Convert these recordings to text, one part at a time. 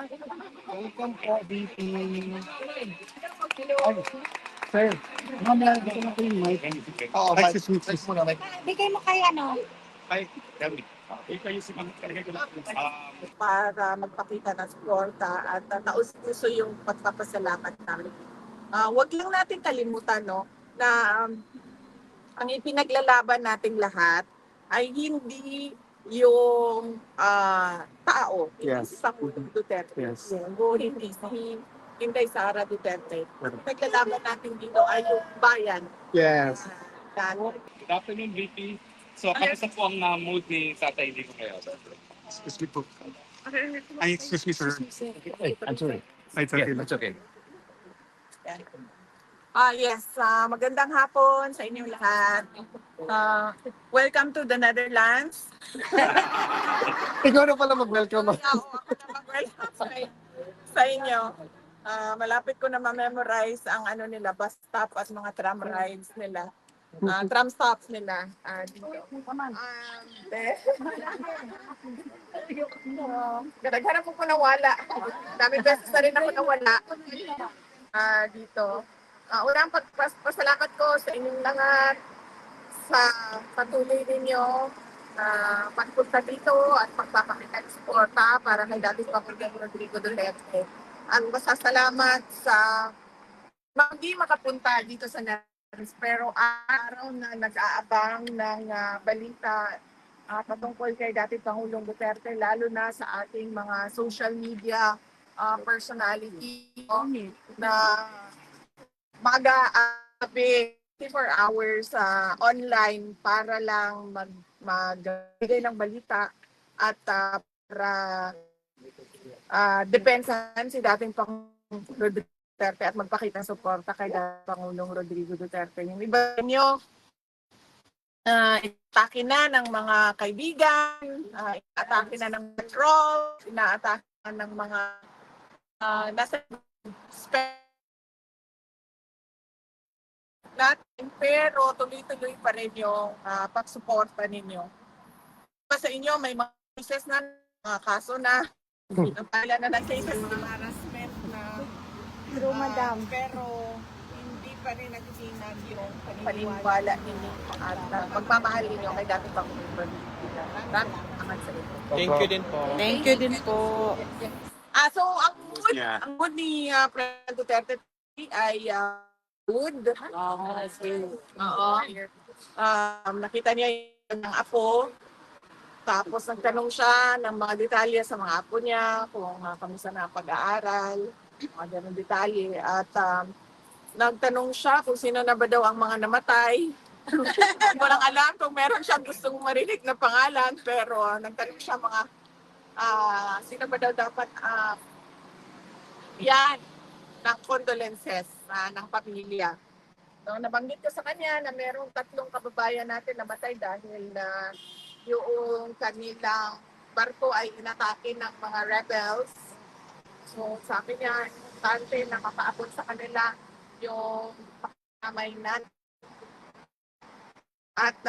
Welcome po, VP. Ay, sir, mamaya gusto na ko yung mic. Oo, mic. Mic muna, mic. Bigay mo kay ano? Ay, David. Kayo si Ma'am, kalagay ko lang. Para magpakita ng suporta at taus-puso yung pagpapasalamat namin. Huwag lang natin kalimutan no, na ang ipinaglalaban nating lahat ay hindi yung tao, hindi Yes. si Pangulong Duterte, Yes. hindi si Inday Sara Duterte. Naglalaban natin dito ay yung bayan. Yes. Good afternoon, VP. So, kamusta po ang mood ni Tatay Lico ngayon? Excuse me po. Ay, excuse me, sir. I'm sorry. Ay, it's okay. That's okay. Yes, magandang hapon sa inyong lahat. Welcome to the Netherlands. Ikaw na pala mag-welcome. Ako na mag-welcome sa inyo. Malapit ko na ma-memorize ang ano nila, bus stop at mga tram rides nila. Tram stops nila. Dito. Kadaghanap po nawala. Dami beses na rin ako nawala. Dito. Unang pagpasalamat ko sa inyong lahat sa patuloy ninyo pagpunta dito at pagpapakita ng suporta para kay dating Pangulong Rodrigo Duterte. At masasalamat sa hindi makapunta dito sa Netherlands pero araw na nag-aabang ng balita patungkol kay dating Pangulong Duterte, lalo na sa ating mga social media personality na mag-aabi 24 hours online para lang magbigay ng balita at para depensahan si dating Pangulong Duterte at magpakita ng suporta kay dating Pangulong Rodrigo Duterte. Yung iba nyo, inaatake na ng mga kaibigan, inaatake na ng patrol, inaatake na ng mga nasa natin, pero tuloy-tuloy pa rin yung pagsuporta ninyo. Sa inyo, may mga cases na, mga kaso na, napala na ng cases ng harassment na True, madam. pero hindi pa rin nagsinag yung paniniwala ninyo at pagmamahal ninyo kay dating Pangulong Rodrigo. Maraming salamat sa inyo. Thank you din po. Thank you din po. So ang mood ni President Duterte ay good. Oo. Nakita niya yung apo. Tapos nagtanong siya ng mga detalye sa mga apo niya, kung kamusta na pag-aaral, mga ganun detalye. At nagtanong siya kung sino na ba daw ang mga namatay. Hindi ko lang alam kung meron siyang gustong marinig na pangalan, pero nagtanong siya mga sino ba daw dapat yan ng condolences ng pamilya. So, nabanggit ko sa kanya na merong 3 kababayan natin namatay dahil na yung kanilang barko ay inatake ng mga rebels. So, sabi niya, importante na mapaabot sa kanila yung pagkamay natin. At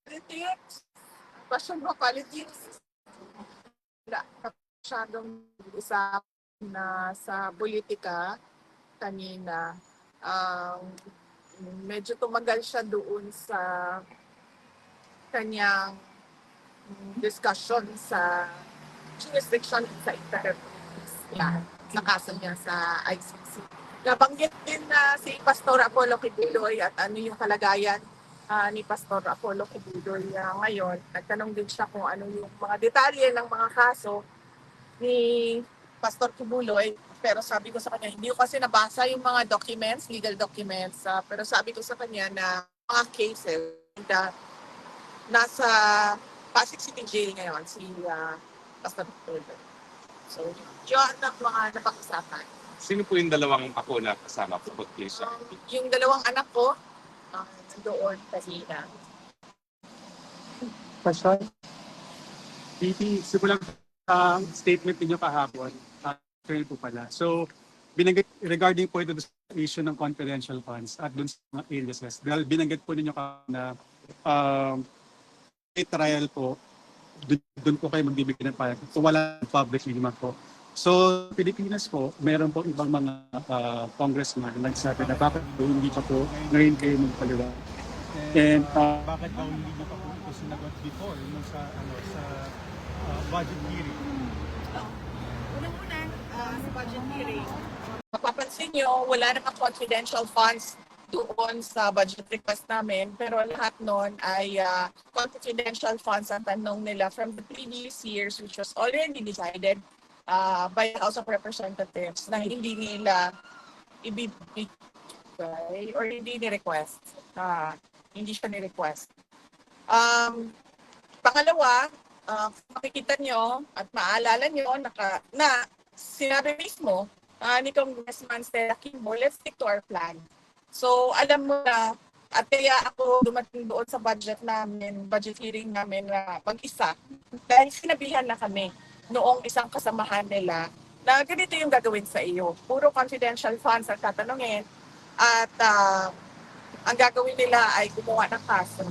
politics, passion mo politics, wala ka masyadong usap na sa politika kanina. Medyo tumagal siya doon sa kanyang discussion sa jurisdiction sa interference sa kaso niya sa ICC. Nabanggit din na si Pastor Apollo Kibuloy at ano yung kalagayan ni Pastor Apollo Kibuloy ngayon. Nagtanong din siya kung ano yung mga detalye ng mga kaso ni Pastor Kibuloy. Pero sabi ko sa kanya, hindi ko kasi nabasa yung mga documents, legal documents. Pero sabi ko sa kanya na mga cases na nasa Pasig City Jail ngayon si Pastor Kibuloy. So, yun ang mga napag-usapan. Sino po yung dalawang ako na kasama po po case? Yung dalawang anak ko, doon kanina. Question? VP, simulang statement ninyo kahapon. Trail po pala. So, regarding po ito sa issue ng confidential funds at dun sa mga aliases, dahil binanggit po ninyo na may trial po, doon po kayo magbibigay ng payag. So wala public naman po. So Pilipinas po, meron po ibang mga congressman na nagsabi na bakit po hindi pa po ngayon kayo magpaliwanag. And Bakit daw hindi niyo pa po ito sinagot before nung sa budget hearing? Unang-una, sa budget hearing, mapapansin nyo, wala namang confidential funds doon sa budget request namin, pero lahat nun ay confidential funds ang tanong nila from the previous years, which was already decided by the House of Representatives na hindi nila ibibigay or hindi ni-request. Hindi siya ni-request. Pangalawa, kung makikita nyo at maalala nyo na sinabi mismo ni Congressman Stella Kimbo, let's stick to our plan. So alam mo na, at kaya ako dumating doon sa budget hearing namin na mag-isa, dahil sinabihan na kami noong isang kasamahan nila na ganito yung gagawin sa iyo. Puro confidential funds ang tatanungin at ang gagawin nila ay gumawa ng kaso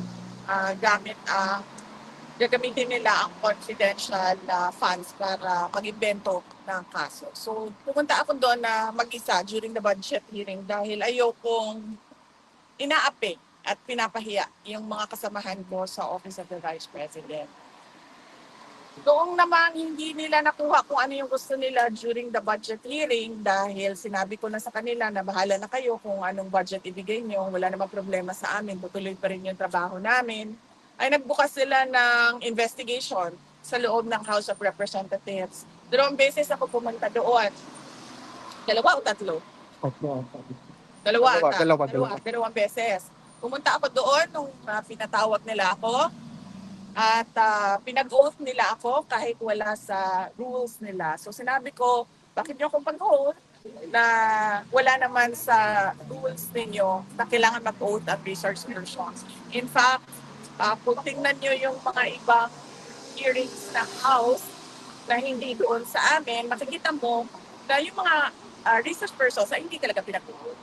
gagamitin nila ang confidential funds para mag-invento ng kaso. So, pumunta ako doon na mag-isa during the budget hearing dahil ayokong inaapi at pinapahiya yung mga kasamahan ko sa Office of the Vice President. Doon naman hindi nila nakuha kung ano yung gusto nila during the budget hearing dahil sinabi ko na sa kanila na bahala na kayo kung anong budget ibigay nyo. Wala namang problema sa amin. Tutuloy pa rin yung trabaho namin. Ay nagbukas sila ng investigation sa loob ng House of Representatives. 2 beses ako pumunta doon. 2 o 3? Dalawang beses. Pumunta ako doon nung pinatawag nila ako at pinag-oath nila ako kahit wala sa rules nila. So sinabi ko, bakit nyo akong pag-oath na wala naman sa rules ninyo na kailangan mag-oath at research persons. In fact, kung tingnan nyo yung mga ibang hearings ng House na hindi doon sa amin, makikita mo na yung mga research persons ay hindi talaga pinag-oath.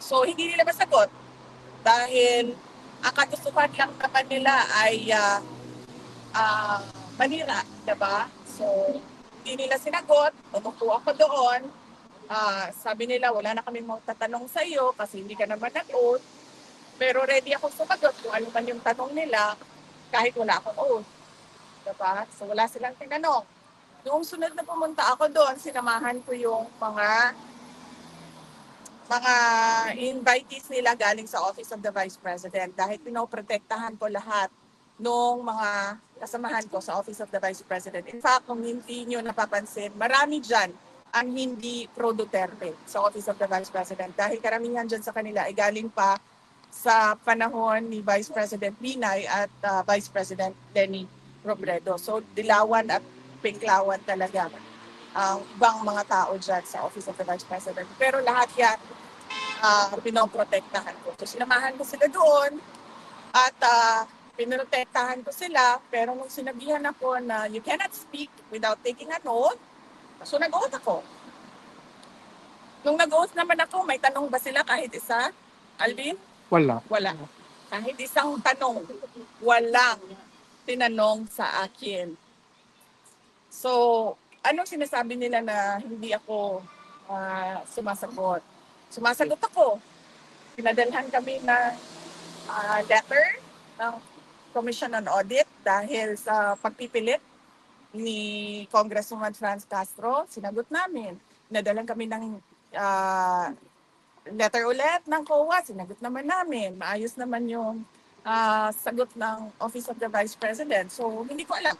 So, hindi nila masagot dahil ang kagustuhan lang naman nila ay manira, diba? So, hindi nila sinagot, tumutuwa ako doon. Sabi nila, wala na kami magtatanong sa iyo kasi hindi ka naman nag-oath. Pero ready akong sumagot kung ano man yung tanong nila kahit wala akong oath. Diba? So wala silang tinanong. Noong sunod na pumunta ako doon, sinamahan ko yung mga invitees nila galing sa Office of the Vice President dahil pinoprotektahan ko lahat nung mga kasamahan ko sa Office of the Vice President. In fact, kung hindi nyo napapansin, marami dyan ang hindi pro-Duterte sa Office of the Vice President dahil karamihan dyan sa kanila ay galing pa sa panahon ni Vice President Binay at Vice President Leni Robredo. So dilawan at pinklawan talaga ang ibang mga tao dyan sa Office of the Vice President. Pero lahat yan pinoprotektahan ko. So sinamahan ko sila doon at pinoprotektahan ko sila. Pero nung sinabihan ako na you cannot speak without taking an oath, so nag-oath ako. Nung nag-oath naman ako, may tanong ba sila kahit isa? Alvin? wala. Wala. Kahit isang tanong, walang tinanong sa akin. So, anong sinasabi nila na hindi ako sumasagot? Sumasagot ako. Pinadalhan kami na letter ng Commission on Audit dahil sa pagpipilit ni Congresswoman Franz Castro, sinagot namin. Pinadalhan kami ng letter ulit ng COA, sinagot naman namin. Maayos naman yung sagot ng Office of the Vice President. So, hindi ko alam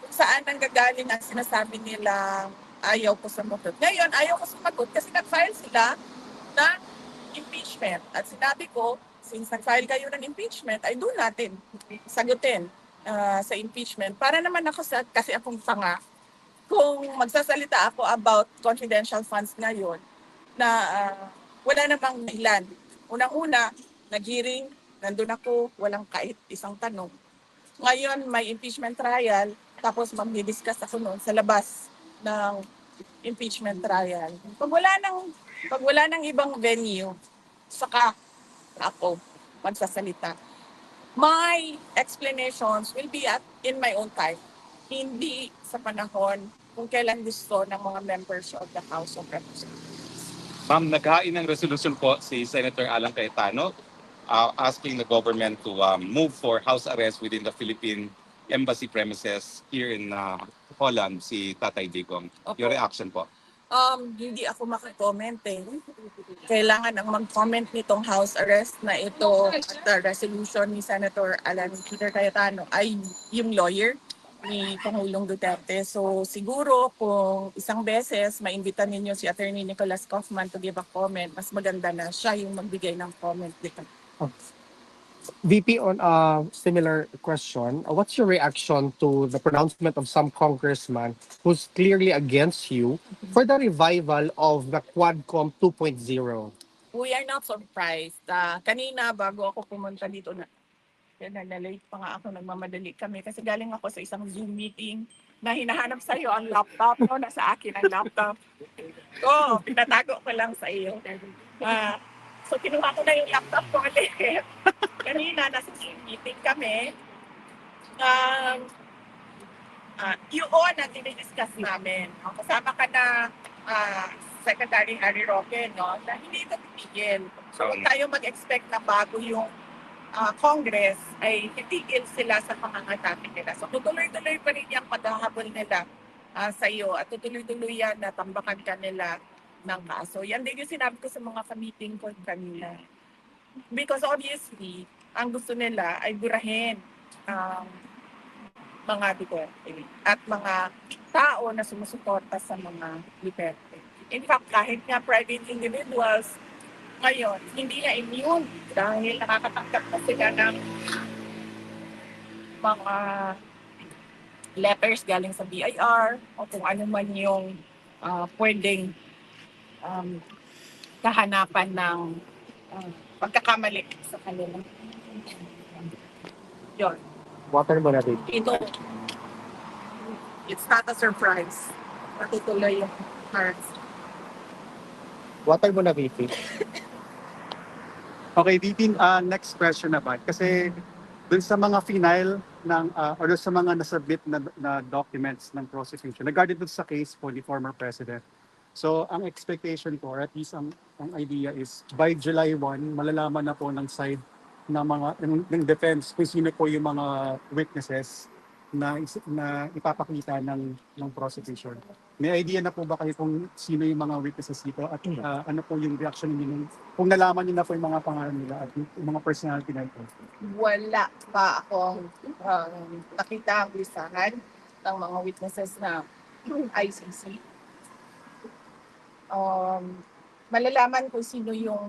kung saan nanggagaling ang sinasabi nila ayaw ko sumagot. Ngayon, ayaw ko sumagot kasi nag-file sila ng impeachment. At sinabi ko, since nag-file kayo ng impeachment, ay doon natin sagutin sa impeachment. Para naman ako kasi akong tanga, kung magsasalita ako about confidential funds ngayon, na wala namang dahilan. Unang-una, nag-hearing, nandun ako, walang kahit isang tanong. Ngayon, may impeachment trial, tapos mag-discuss ako noon sa labas ng impeachment trial. Pag wala nang ibang venue, saka ako magsasalita. my explanations will be in my own time. Hindi sa panahon kung kailan gusto ng mga members of the House of Representatives. Ma'am, naghain ng resolution po si Senator Alan Cayetano asking the government to move for house arrest within the Philippine embassy premises here in Holland, si Tatay Digong. Your reaction po? Hindi ako makakomment eh. Kailangan ang mag-comment nitong house arrest na ito at the resolution ni Senator Alan Peter Cayetano ay yung lawyer ni Pangulong Duterte. So siguro kung isang beses maimbita ninyo si Attorney Nicholas Kaufman to give a comment, mas maganda na siya yung magbigay ng comment dito. VP, on a similar question, what's your reaction to the pronouncement of some congressman who's clearly against you for the revival of the Quadcom 2.0? We are not surprised. Kanina bago ako pumunta dito na-late pa nga ako, nagmamadali kami kasi galing ako sa isang Zoom meeting na hinahanap sa iyo ang laptop, no? Nasa akin ang laptop. So, pinatago ko lang sa iyo. So, kinuha ko na yung laptop ko ulit. Kanina, nasa Zoom meeting kami. Yun ang dinidiscuss namin. Kasama ka na Secretary Harry Roque, no? Na hindi ito titigil. So, huwag tayo mag-expect na bago yung Congress ay titigil sila sa pangangatake nila. So, tutuloy-tuloy pa rin yung paghahabol nila sa iyo at tutuloy-tuloy yan na tambakan ka nila ng kaso. Yan din yung sinabi ko sa mga ka-meeting ko kanina. Because obviously, ang gusto nila ay burahin mga Duterte at mga tao na sumusuporta sa mga Duterte. In fact, kahit nga private individuals, ngayon, hindi na immune dahil nakakatanggap na sila ng mga letters galing sa BIR o kung ano man yung pwedeng kahanapan ng pagkakamali sa kanila. Yun. Water mo na, VP. It's not a surprise. Matutuloy yung cards. Water mo na, VP. Okay, VP, next question naman. Kasi dun sa mga final ng, or dun sa mga nasubmit na documents ng prosecution, regarding dun sa case po ni former President. So, ang expectation ko, or at least ang idea is, by July 1, malalaman na po ng side ng defense kung sino po yung mga witnesses na ipapakita ng prosecution. May idea na po ba kayo kung sino yung mga witnesses dito at ano po yung reaction niyo kung nalaman niyo na po yung mga pangalan nila at yung mga personality na ito? Wala pa akong nakita ang listahan ng mga witnesses na ICC. Malalaman kung sino yung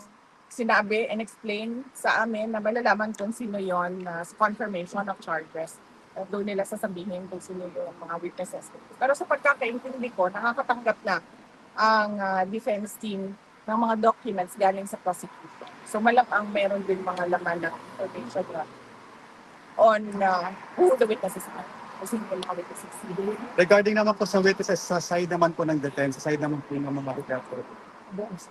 sinabi and explain sa amin na malalaman kung sino yon sa confirmation of charges. Doon nila sasabihin kung sino yung mga witnesses. Pero sa pagkakaintindi ko, nakakatanggap na ang defense team ng mga documents galing sa prosecutor. So malamang meron din mga laman ng information on who the witnesses are. Kung sino yung mga witnesses. Regarding naman po sa witnesses, sa side naman po ng defense, sa side naman po ng mga witnesses,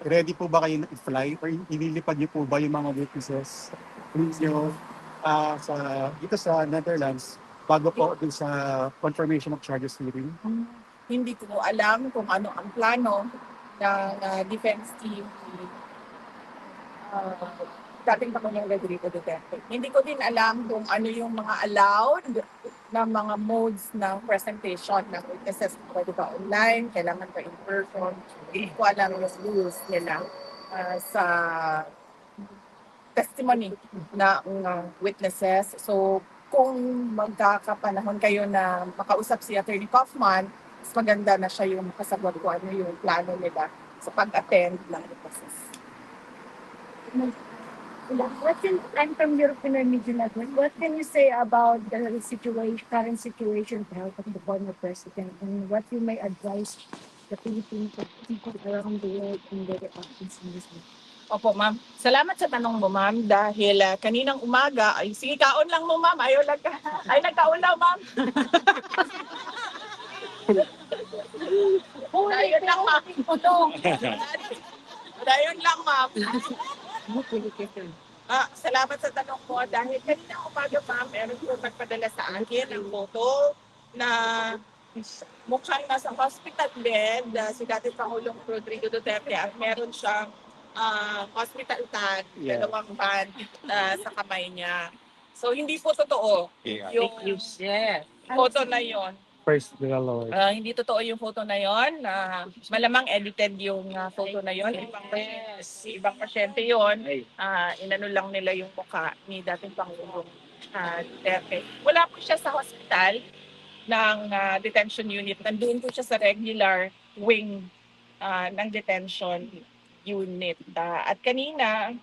ready po ba kayo na i-fly or ililipad niyo po ba yung mga witnesses niyo dito sa Netherlands bago po dun sa confirmation of charges hearing? Hindi ko alam kung ano ang plano ng defense team dating Pangulong Rodrigo Duterte. Hindi ko din alam kung ano yung mga allowed na mga modes ng presentation ng witnesses. Pwede ba online, kailangan ba in person. Hindi ko alam yung rules nila sa testimony ng witnesses. So, kung magkakapanahon kayo na makausap si Attorney Kaufman, mas maganda na siya yung makasagot ko ano yung plano nila sa pag-attend ng witnesses. I'm from European Media Network. What can you say about the current situation of the former president, and what you may advise the Philippine people around the world in their actions in this way? Opo, ma'am. Salamat sa tanong mo, ma'am. Dahil kaninang umaga, ay sige, kaon lang mo, ma'am. Nagkaon lang, ma'am. Dayon lang, ma'am. Dayon lang, ma'am. Salamat sa tanong mo. Dahil kanina umaga pa, meron po nagpadala sa akin ng photo na mukhang nasa hospital bed si dating Pangulong Rodrigo Duterte at meron siyang hospital tag, Yeah. dalawang band sa kamay niya. So hindi po totoo Yeah. yung photo na yon. First nila, Lord. Hindi totoo yung photo na yon. Malamang edited yung photo na yon. Ibang pasyente yon. Inano lang nila yung mukha ni dating Pangulong Duterte. Wala po siya sa hospital ng detention unit. Nandun po siya sa regular wing ng detention unit. At kanina,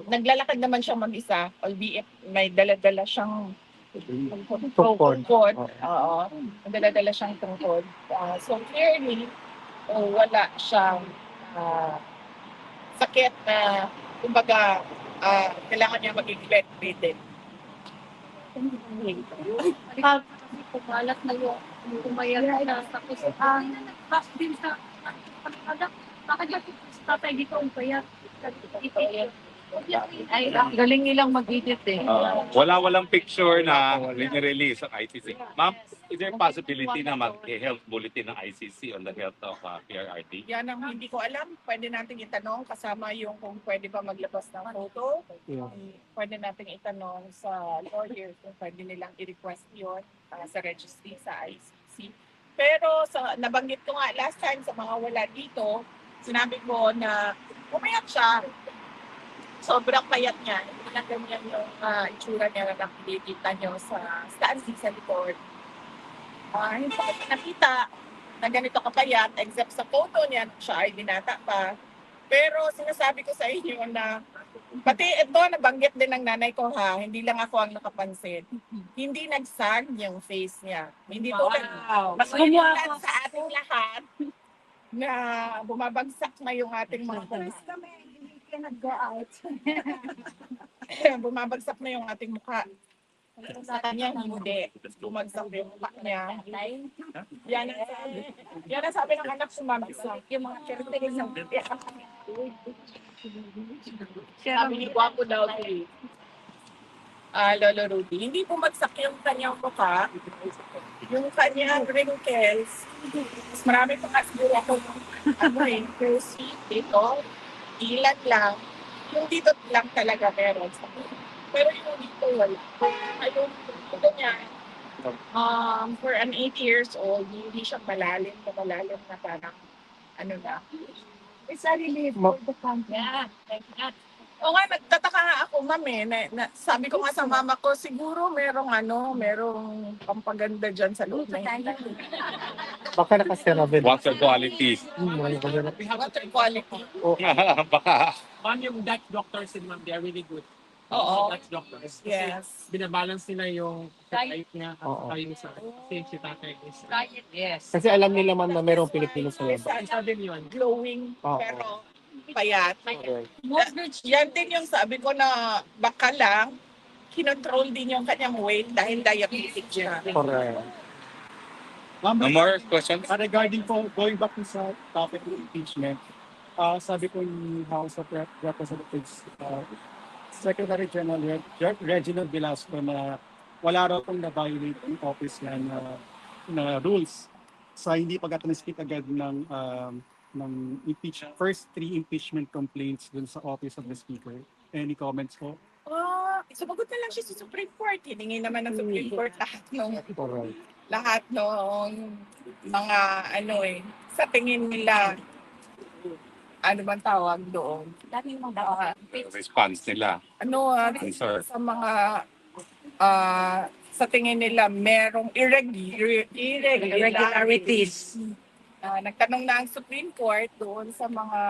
naglalakad naman siya mag-isa, albeit may dala-dala siyang Tungkod. Oo. Dala-dala siyang tungkod. So clearly, wala siyang sakit na, kumbaga, kailangan niya maging bedridden. Pumalat na yung umayag na tapos nag-pass din sa pagkadak. Bakit ba si tatay dito ang payat? Ay, galing nilang mag-edit eh. Walang picture na release ng ICC. Ma'am, is there a possibility na mag-health bulletin ng ICC on the health of PRRD? Yan ang hindi ko alam. Pwede nating itanong kasama yung kung pwede ba maglabas ng photo. Yeah. Pwede nating itanong sa lawyer kung pwede nilang i-request yun sa registry sa ICC. Pero nabanggit ko nga last time sa mga wala dito, sinabi ko na umayat siya. Sobrang payat niya. Hindi na ganyan yung itsura niya na nakikita niyo sa stansi sa likod. Hindi ko nakita na ganito kapayat, except sa photo niya, siya ay binata pa. Pero sinasabi ko sa inyo na, pati ito, nabanggit din ng nanay ko ha, hindi lang ako ang nakapansin. Hindi nagsag yung face niya. Hindi tulad, mas umulan sa ating lahat na bumabagsak na yung ating mga Cannot go out. bumabagsak na yung ating mukha. Sa kanya, hindi. Bumagsak yung mukha niya. Yan ang sabi ng anak, sumabagsak. Yung mga characteristics ng sabi ni Guapo daw si Lolo Rudy. Hindi bumagsak yung kanyang mukha. Yung kanyang wrinkles. Mas marami pa nga siguro ako wrinkles dito. Ilan lang. Yung dito lang talaga meron. Pero yung dito wala. Yung dito niya, for an 8 years old, hindi siya malalim na parang, ano na. It's a relief for the country. Yeah, like that. O nga, nagtataka nga ako, ma'am sabi ko nga sa mama ko, siguro merong pampaganda dyan sa loob na hindi. Baka nakasirabil. Water quality. Water quality. Baka. Ma'am, yung Dutch doctors in ma'am, they are really good. Oo. Dutch doctors. Kasi Yes. binabalance nila yung diet niya at Oo. saka yung sa kasi si tatay is Yes. Kasi alam nila man na merong Pilipino sa labas. isa din yun. Glowing, Oo. pero payat. Correct. Yan din yung sabi ko na baka lang, kinontrol din yung kanyang weight dahil diabetic siya. Correct. Ma'am, No more questions? regarding po, going back to sa topic of impeachment, sabi po ni House of Representatives, Secretary General Reginald Velasco na wala raw pong na-violate yung office niya na rules sa hindi pag-speak agad ng first 3 impeachment complaints dun sa office of the speaker. Any comments po? Sumagot na lang siya sa Supreme Court. Hiningi naman ng Supreme Court Correct. lahat ng mga sa tingin nila, ano bang tawag doon? Response nila. Answer. Sa mga sa tingin nila merong irregularities. Nagtanong na ang Supreme Court doon sa mga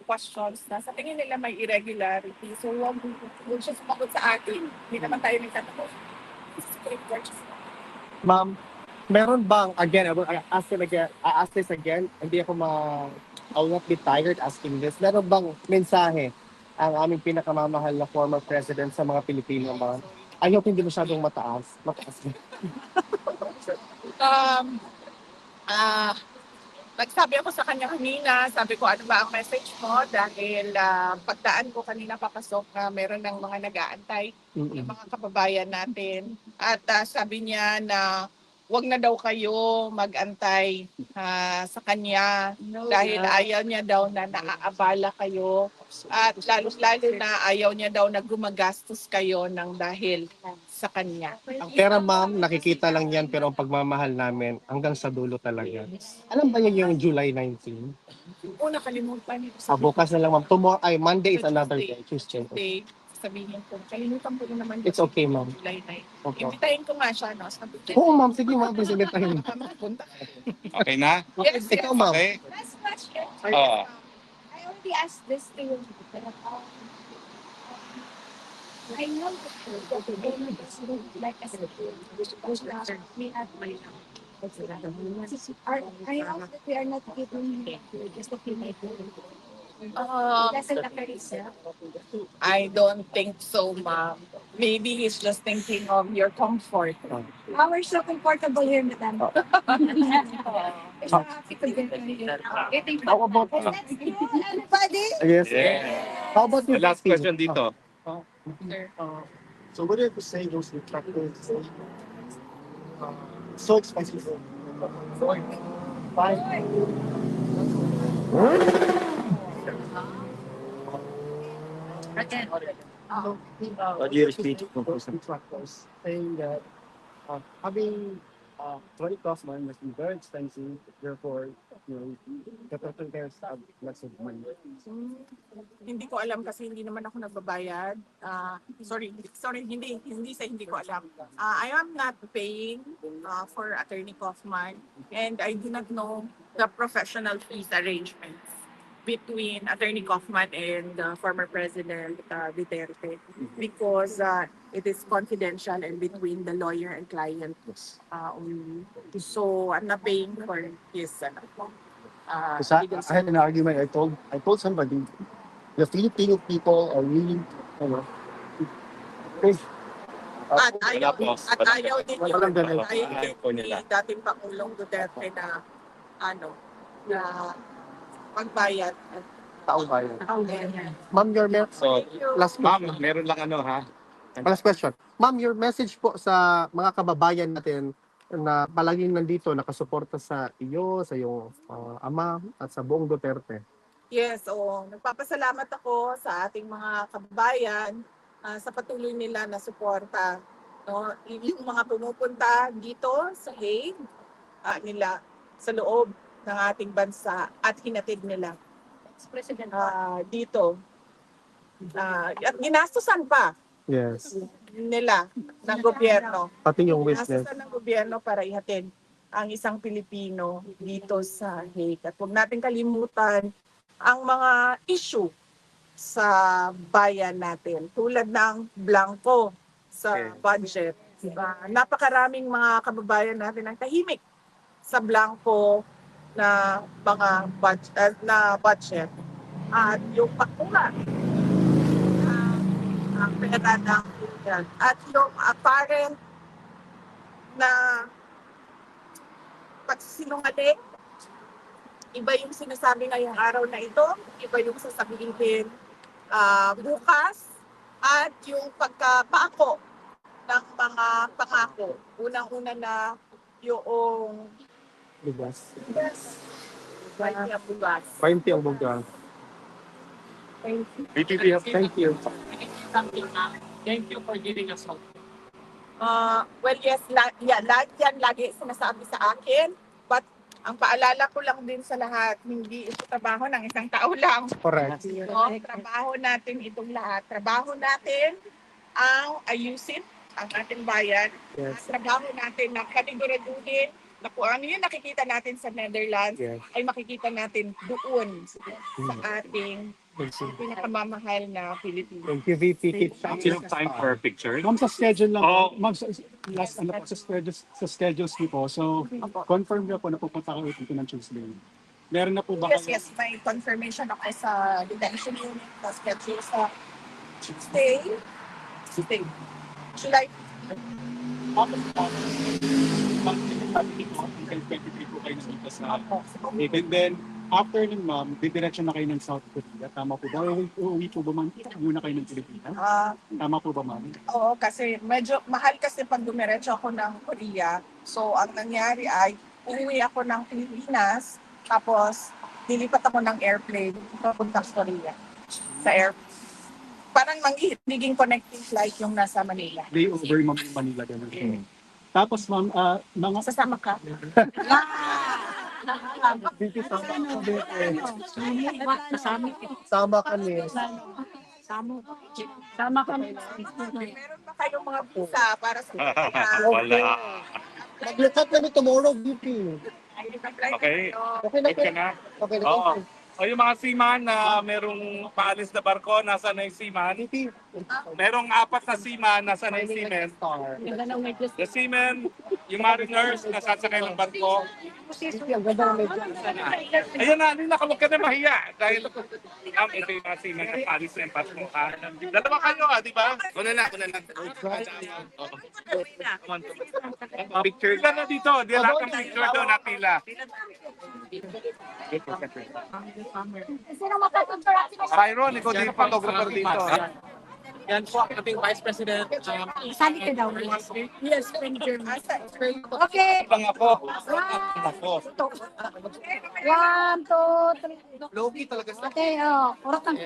questions na sa tingin nila may irregularity. So, huwag siya sumagot sa atin. Hindi naman tayo nagtatanong. Supreme Court siya sumagot. Ma'am, meron bang, again, I will ask this again, hindi ako I will not be tired asking this. Meron bang mensahe ang aming pinakamamahal na former president sa mga Pilipino, ma'am? I hope hindi masyadong mataas. nagsabi ako sa kanya kanina, sabi ko ano ba ang message mo dahil pagdaan ko kanina papasok na meron ng mga nag-aantay ng mga kababayan natin. At sabi niya na wag na daw kayo mag-antay sa kanya dahil ayaw niya daw na naaabala kayo at lalo-lalo na ayaw niya daw na gumagastos kayo ng dahil sa kanya. Ang pera, ma'am, nakikita lang yan, pero ang pagmamahal namin hanggang sa dulo talaga. Alam ba niyo yung July 19? Una kalimutan niyo Bukas na lang, ma'am. Tomorrow, Monday is another day. Tuesday. Tuesday, sabihin ko. Kalimutan ko na naman. It's okay, ma'am. July 9. Okay. Imbitahin ko nga siya, no? Sabi ko, Oo, ma'am. Sige, ma'am. Presentahin. punta. Okay na? Yes, Ikaw, ma'am. Okay? Last question. Oo. I already asked this to you. I know that the government is like a we have my I hope that we are not giving just a few doesn't affect itself. I don't think so, ma'am. Maybe he's just thinking of your comfort. Oh, we're so comfortable here, madam. We're so happy to be here. Getting How about, Let's go, everybody. yes. Yeah. How about you? Last Christine? question dito. So what do you have to say those detractors so expensive? What do you speak? Detractors saying that having 20 Kaufman must be very expensive, therefore, the protectors have lots of money. Hindi ko alam kasi hindi naman ako nagbabayad. Sorry, hindi ko alam. I am not paying for Attorney Kaufman and I do not know the professional fees arrangements between Attorney Kaufman and former President Duterte because it is confidential and between the lawyer and client only. So I'm not paying for his Because I had an argument. I told somebody, the Filipino people are really, At Wala po. ayaw din yun. Walang ganun. Ayaw po din ni nila. dating Pangulong Duterte na na pagbayad. Taong bayan. Okay. Ma'am, your So, last ma'am, question. meron lang Last question. Ma'am, your message po sa mga kababayan natin na palaging nandito, nakasuporta sa iyo, sa iyong ama, at sa buong Duterte. Yes, nagpapasalamat ako sa ating mga kababayan sa patuloy nila na suporta. No? Yung mga pumupunta dito sa Hague, nila sa loob ng ating bansa at hinatid nila President dito. At ginastusan pa Yes. nila ng gobyerno. Pati yung witness. Ginastusan ng gobyerno para ihatid ang isang Pilipino dito sa Hague. At huwag natin kalimutan ang mga issue sa bayan natin. Tulad ng blanco sa budget. Napakaraming mga kababayan natin ang tahimik sa blanco na mga budget. At yung pakuha ang pera ng yan. At yung apparent na pagsinungaling, iba yung sinasabi ngayong araw na ito, iba yung sasabihin bukas, at yung pagkapako ng mga pangako. Unang-una na yung Bugas. bugas. 20 ang bugas. BPP. Thank you. Thank you for giving us hope. Well, yes, lagi sinasabi sa akin. But ang paalala ko lang din sa lahat, hindi ito trabaho ng isang tao lang. Correct. No? Trabaho natin itong lahat. Trabaho natin ang ayusin ang ating bayan. Yes. Trabaho natin na kategoriduhin na kung ano yung nakikita natin sa Netherlands Yes. ay makikita natin doon sa ating pinakamamahal na Pilipinas. Thank you, VP. Keep Time for a picture. Ma'am, sa schedule lang Oh. po. Ma'am, last ano po, sa schedules niyo po. So, confirm niyo po na pupunta ka ulit dito ng Tuesday. Meron na po ba Yes, may confirmation ako sa detention unit na schedule sa Tuesday, July. Until 23 po kayo nandito sa Philippines. And then, after nun, ma'am, didiretso na kayo ng South Korea. Tama po ba? Uuwi po ba muna kayo ng Pilipinas? Tama po ba, ma'am? Oo, kasi medyo mahal kasi pag dumiretso ako ng Korea. So, ang nangyari ay uuwi ako ng Pilipinas, tapos dilipat ako ng airplane papunta sa Korea. Sa airplane. Parang naging connecting flight yung nasa Manila. Layover, ma'am, yung Manila. Ganun. Tapos, ma'am, mga Sasama ka? VP, sama kami. Kasama. Sama kami. Sama kami. Meron ba kayong mga visa para sa Korea? Wala. Mag-recut kami tomorrow, VP. Okay. Okay na Good ka na? Okay na Oo. O yung mga seaman na merong paalis na barko, nasa na yung seaman? VP. Merong 4 na seaman, nasa na yung seamen? The seamen, yung mariners, nasasakay ng barko. VP, ang ganda ng medyo. Ayun na, Nina, huwag ka na mahiya. Dahil, ito yung mga seamen na paalis na yung barko. Dalawa kayo, di ba? Una na. Picture ka na dito. Di lahat ng picture doon na pila. Sino makapagpaparating? Byron, ikaw din yung photographer dito. Yan po ang ating Vice President. Sali ka daw. Yes, thank you. Okay. Ibang ako. One, two, three. Logi talaga Okay, oh. Oras ng